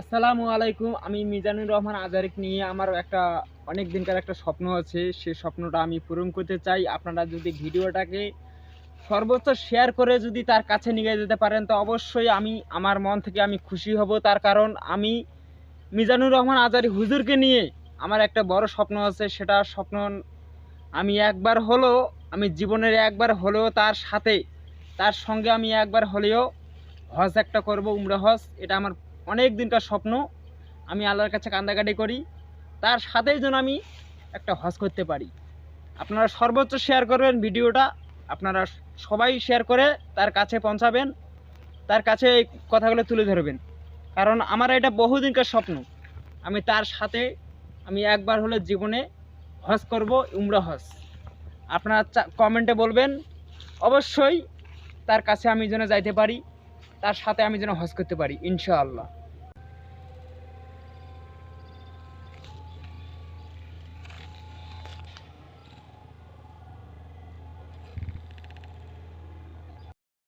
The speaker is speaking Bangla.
আসসালামু আলাইকুম। আমি মিজানুর রহমান আজারিক নিয়ে আমার একটা অনেক দিনকার একটা স্বপ্ন আছে। সেই স্বপ্নটা আমি পূরণ করতে চাই। আপনারা যদি ভিডিওটাকে সর্বোচ্চ শেয়ার করে যদি তার কাছে নিয়ে যেতে পারেন, তো অবশ্যই আমি আমার মন থেকে আমি খুশি হব। তার কারণ আমি মিজানুর রহমান আজারি হুজুরকে নিয়ে আমার একটা বড় স্বপ্ন আছে। সেটা স্বপ্ন আমি একবার হলেও, আমি জীবনের একবার হলেও তার সঙ্গে আমি একবার হলেও হজ একটা করব, উমরা হজ। এটা আমার অনেক দিনকার স্বপ্ন। আমি আল্লাহর কাছে কান্দাকাটি করি তার সাথেই যেন আমি একটা হজ করতে পারি। আপনারা সর্বোচ্চ শেয়ার করবেন ভিডিওটা। আপনারা সবাই শেয়ার করে তার কাছে পৌঁছাবেন, তার কাছে এই কথাগুলো তুলে ধরবেন। কারণ আমার এটা বহুদিনকার স্বপ্ন। আমি তার সাথে আমি একবার হলে জীবনে হজ করব, উমরা হজ। আপনারা কমেন্টে বলবেন অবশ্যই তার কাছে আমি যেন যাইতে পারি, তার সাথে আমি যেন হজ করতে পারি ইনশাআল্লাহ।